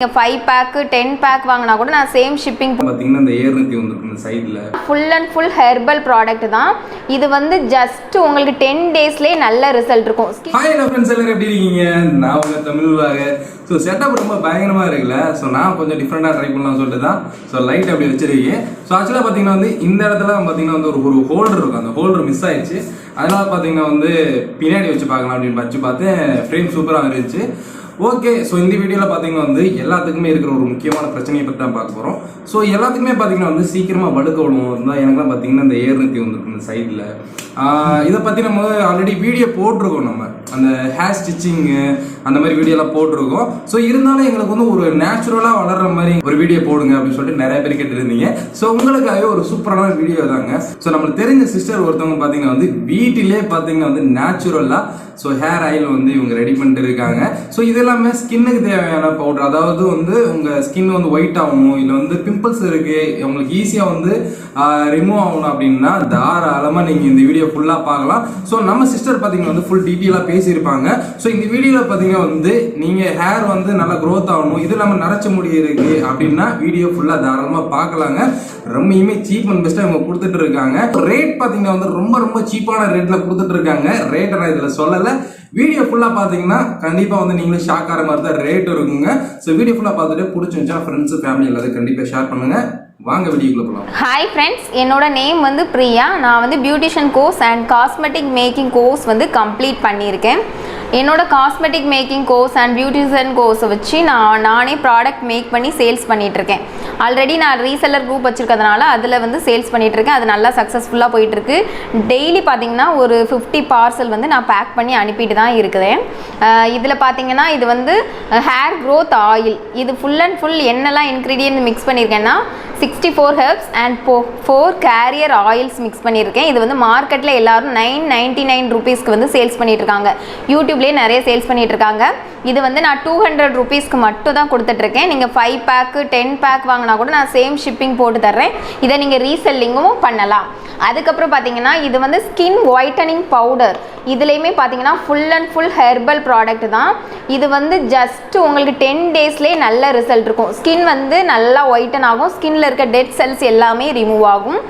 5 pack 10 pack வாங்குனா கூட நான் சேம் ஷிப்பிங் பாத்தீங்கன்னா இந்த ஏர் நித்தி வந்திருக்கு இந்த சைடுல full and full herbal product தான். இது வந்து ஜஸ்ட் உங்களுக்கு 10 டேஸ்லயே நல்ல ரிசல்ட் இருக்கும். ஹாய் ஃப்ரெண்ட்ஸ், எல்லாரும் எப்படி இருக்கீங்க? நான் உங்க தமிழ்வாக. ஸோ செட்டப் ரொம்ப பயங்கரமா இருக்குல்ல. ஸோ நான் கொஞ்சம் டிஃப்ரெண்டா ட்ரை பண்ணலாம் சொல்லிட்டு தான் ஸோ லைட் அப்படி வச்சிருக்கேன். ஸோ ஆக்சுவலாக பார்த்தீங்கன்னா வந்து இந்த இடத்துல பார்த்தீங்கன்னா வந்து ஒரு ஹோல்டர் இருக்கும். அந்த ஹோல்டர் மிஸ் ஆயிடுச்சு. அதனால பார்த்தீங்கன்னா வந்து பின்னாடி வச்சு பார்க்கலாம் அப்படின்னு வச்சு பார்த்தேன். ஃப்ரேம் சூப்பராக இருந்துச்சு. ஓகே, ஸோ இந்த வீடியோவில் பார்த்தீங்கன்னா வந்து எல்லாத்துக்குமே இருக்கிற ஒரு முக்கியமான பிரச்சனையை பற்றி தான் பார்க்க போகிறோம். ஸோ எல்லாத்துக்குமே பார்த்தீங்கன்னா வந்து சீக்கிரமாக வழுக்க விடுவோம் இருந்தால் எனக்குலாம் பார்த்தீங்கன்னா இந்த ஏர் நித்தி வந்துருக்கு இந்த சைடில். இதை பற்றி நம்ம ஆல்ரெடி வீடியோ போட்டிருக்கோம். நம்ம அந்த ஹேர் ஸ்டிச்சிங்கு அந்த மாதிரி வீடியோலாம் போட்டிருக்கோம். ஸோ இருந்தாலும் எங்களுக்கு வந்து ஒரு நேச்சுரலாக வளர்கிற மாதிரி ஒரு வீடியோ போடுங்க அப்படின்னு சொல்லிட்டு நிறைய பேர் கேட்டுருந்தீங்க. ஸோ உங்களுக்காகவே ஒரு சூப்பரான வீடியோ தாங்க. ஸோ நம்மளுக்கு தெரிஞ்ச சிஸ்டர் ஒருத்தவங்க பார்த்தீங்கன்னா வந்து வீட்டிலே பார்த்தீங்கன்னா வந்து நேச்சுரலாக ஸோ ஹேர் ஆயில் வந்து இவங்க ரெடி பண்ணிட்டு இருக்காங்க. ஸோ இது எல்லாமே ஸ்கின்னுக்கு தேவையான பவுடர். அதாவது வந்து உங்கள் ஸ்கின் வந்து ஒயிட் ஆகணும், இல்லை வந்து பிம்பிள்ஸ் இருக்கு உங்களுக்கு ஈஸியாக வந்து ரிமூவ் ஆகணும் அப்படின்னா தாராளமாக நீங்கள் இந்த வீடியோ ஃபுல்லாக பார்க்கலாம். ஸோ நம்ம சிஸ்டர் பார்த்தீங்கன்னா வந்து ஃபுல் டீட்டெயிலாக பேசியிருப்பாங்க. ஸோ இந்த வீடியோவில் பார்த்தீங்கன்னா வந்து நீங்கள் ஹேர் வந்து நல்லா க்ரோத் ஆகணும், இது இல்லாமல் நரைச்ச முடி இருக்கு அப்படின்னா வீடியோ ஃபுல்லாக தாராளமாக பார்க்கலாங்க. ரொம்பயுமே சீப் அண்ட் பெஸ்ட்டாக இவங்க கொடுத்துட்டு இருக்காங்க. ரேட் பார்த்தீங்கன்னா வந்து ரொம்ப ரொம்ப சீப்பான ரேட்டில் கொடுத்துட்டு இருக்காங்க. ரேட்டை நான் இதில் சொல்லலை. வீடியோ ஃபுல்லாக பார்த்தீங்கன்னா கண்டிப்பாக வந்து நீங்களும் ஷாக் ஆகிற மாதிரி தான் ரேட் இருக்குங்க. ஸோ வீடியோ ஃபுல்லாக பார்த்துட்டு பிடிச்சிருந்துச்சா ஃப்ரெண்ட்ஸு ஃபேமிலி எல்லாத்தையும் கண்டிப்பாக ஷேர் பண்ணுங்க. வாங்க வீடியோக்குள்ள போகலாம். ஹாய் ஃப்ரெண்ட்ஸ், என்னோட நேம் வந்து பிரியா. நான் வந்து beautician course and cosmetic making course வந்து கம்ப்ளீட் பண்ணியிருக்கேன். என்னோட cosmetic making course and beautician கோர்ஸை வச்சு நானே ப்ராடக்ட் மேக் பண்ணி சேல்ஸ் பண்ணிகிட்ருக்கேன். ஆல்ரெடி நான் ரீசெல்லர் குரூப் வச்சுருக்கிறதுனால அதில் வந்து சேல்ஸ் பண்ணிகிட்ருக்கேன். அது நல்லா சக்ஸஸ்ஃபுல்லாக போயிட்டுருக்கு. டெய்லி பார்த்திங்கன்னா ஒரு 50 பார்சல் வந்து நான் பேக் பண்ணி அனுப்பிட்டு தான் இருக்குதேன். இதில் பார்த்திங்கன்னா இது வந்து ஹேர் க்ரோத் ஆயில். இது ஃபுல் அண்ட் ஃபுல் என்னெல்லாம் இன்க்ரீடியன்ட் மிக்ஸ் பண்ணியிருக்கேன்னா 64 herbs and 4 carrier oils mix பண்ணியிருக்கேன். இது வந்து மார்க்கெட்டில் எல்லோரும் 999 ருபீஸ்க்கு வந்து சேல்ஸ் பண்ணிகிட்ருக்காங்க. யூடியூப்லேயே நிறைய சேல்ஸ் பண்ணிகிட்ருக்காங்க. இது வந்து நான் 200 ருபீஸ்க்கு மட்டும் தான் கொடுத்துட்ருக்கேன். நீங்கள் 5 பேக் 10 பேக் வாங்கினா கூட நான் சேம் ஷிப்பிங் போட்டு தர்றேன். இதை நீங்கள் ரீசெல்லிங்கும் பண்ணலாம். அதுக்கப்புறம் பார்த்தீங்கன்னா இது வந்து ஸ்கின் ஒயிட்டனிங் பவுடர். இதுலேயுமே பார்த்தீங்கன்னா full and full herbal product தான். இது வந்து ஜஸ்ட் உங்களுக்கு 10 டேஸ்லேயே நல்ல ரிசல்ட் இருக்கும். ஸ்கின் வந்து நல்லா ஒயிட்டன் ஆகும். ஸ்கின்ல இருக்க டெட் செல்ஸ் எல்லாமே ரிமூவ் ஆகும்.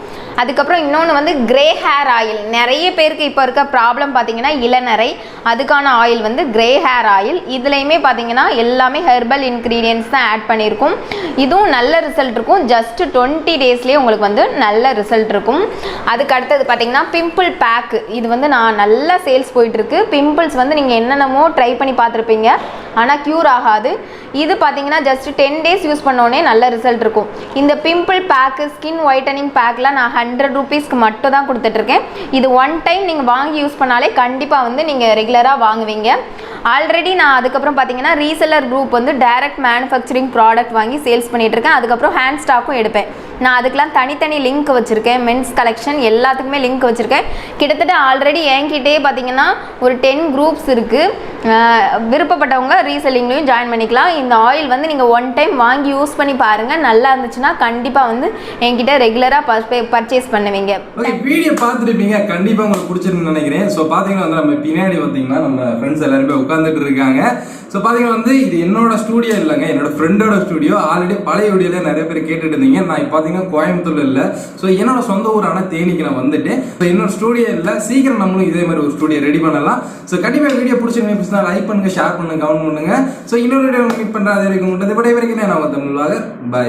அதுக்கப்புறம் இன்னொன்று வந்து கிரே ஹேர் ஆயில். நிறைய பேருக்கு இப்போ இருக்க ப்ராப்ளம் பார்த்தீங்கன்னா இளநரை. அதுக்கான ஆயில் வந்து கிரே ஹேர் ஆயில். இதுலேயுமே பார்த்தீங்கன்னா எல்லாமே ஹெர்பல் இன்க்ரீடியன்ட்ஸ் தான் ஆட் பண்ணியிருக்கும். இதுவும் நல்ல ரிசல்ட் இருக்கும். ஜஸ்ட் 20 டேஸ்லேயே உங்களுக்கு வந்து நல்ல ரிசல்ட் இருக்கும். அதுக்கு அடுத்தது பார்த்தீங்கன்னா பிம்பிள் பேக்கு. இது வந்து நான் நல்லா சேல்ஸ் போயிட்டுருக்கு. பிம்பிள்ஸ் வந்து நீங்கள் என்னென்னமோ ட்ரை பண்ணி பார்த்துருப்பீங்க, ஆனால் க்யூர் ஆகாது. இது பார்த்தீங்கன்னா ஜஸ்ட் 10 டேஸ் யூஸ் பண்ணோடனே நல்ல ரிசல்ட் இருக்கும். இந்த பிம்பிள் பேக்கு ஸ்கின் ஒயிட்டனிங் பேக்கில் நான் 100 ருபீஸ்க்கு மட்டும் தான் கொடுத்துட்ருக்கேன். இது ஒன் டைம் நீங்கள் வாங்கி யூஸ் பண்ணாலே கண்டிப்பாக வந்து நீங்கள் ரெகுலராக வாங்குவீங்க. ஆல்ரெடி நான் அதுக்கப்புறம் பார்த்தீங்கன்னா ரீசெல்லர் குரூப் வந்து டைரக்ட் மேனுஃபேக்சரிங் ப்ராடக்ட் வாங்கி சேல்ஸ் பண்ணிகிட்ருக்கேன். அதுக்கப்புறம் ஹேண்ட் ஸ்டாக்கும் எடுப்பேன். நான் அதுக்கெலாம் தனித்தனி லிங்க் வச்சுருக்கேன். மென்ஸ் கலெக்ஷன் எல்லாத்துக்குமே லிங்க் வச்சுருக்கேன். கிட்டத்தட்ட ஆல்ரெடி என்கிட்டே பார்த்தீங்கன்னா ஒரு 10 குரூப்ஸ் இருக்குது. விருப்பப்பட்டவங்க ரீசெல்லிங்லையும் ஜாயின் பண்ணிக்கலாம். இந்த ஆயில் வந்து நீங்கள் ஒன் டைம் வாங்கி யூஸ் பண்ணி பாருங்கள். நல்லா இருந்துச்சுன்னா கண்டிப்பாக வந்து என்கிட்ட ரெகுலராக பர்ச்சேஸ் பண்ணுவீங்க. வீடியோ பார்த்துருப்பீங்க, கண்டிப்பாக உங்களுக்கு பிடிச்சிருக்குன்னு நினைக்கிறேன். ஸோ பார்த்தீங்கன்னா வந்து நம்ம பின்னாடி பார்த்தீங்கன்னா நம்ம ஃப்ரெண்ட்ஸ் எல்லாருமே உட்காந்துட்டு இருக்காங்க. ஸோ பார்த்தீங்கன்னா வந்து இது என்னோட ஸ்டூடியோ இல்லைங்க, என்னோட ஃப்ரெண்டோட ஸ்டூடியோ. ஆல்ரெடி பழைய வீடியோல நிறைய பேர் கேட்டுட்டு இருந்தீங்க. நான் இப்போ பார்த்தீங்கன்னா கோயம்புத்தூர்ல இல்லை, ஸோ என்னோட சொந்த ஊரான தேனிக்கு நான் வந்துட்டேன். ஸோ என்னோட ஸ்டூடியோ இல்லை, சீக்கிரம் நம்மளும் இதே மாதிரி ஒரு ஸ்டூடியோ ரெடி பண்ணலாம். ஸோ கண்டிப்பாக வீடியோ பிடிச்சிருந்தா லைக் பண்ணுங்க, ஷேர் பண்ணுங்க, கமெண்ட் பண்ணுங்க. ஸோ இன்னொரு வீடியோ மீட் பண்ணுறது வரைக்கும் விடைபெறுகிறேன். நான் தமிழ்வாக. பை.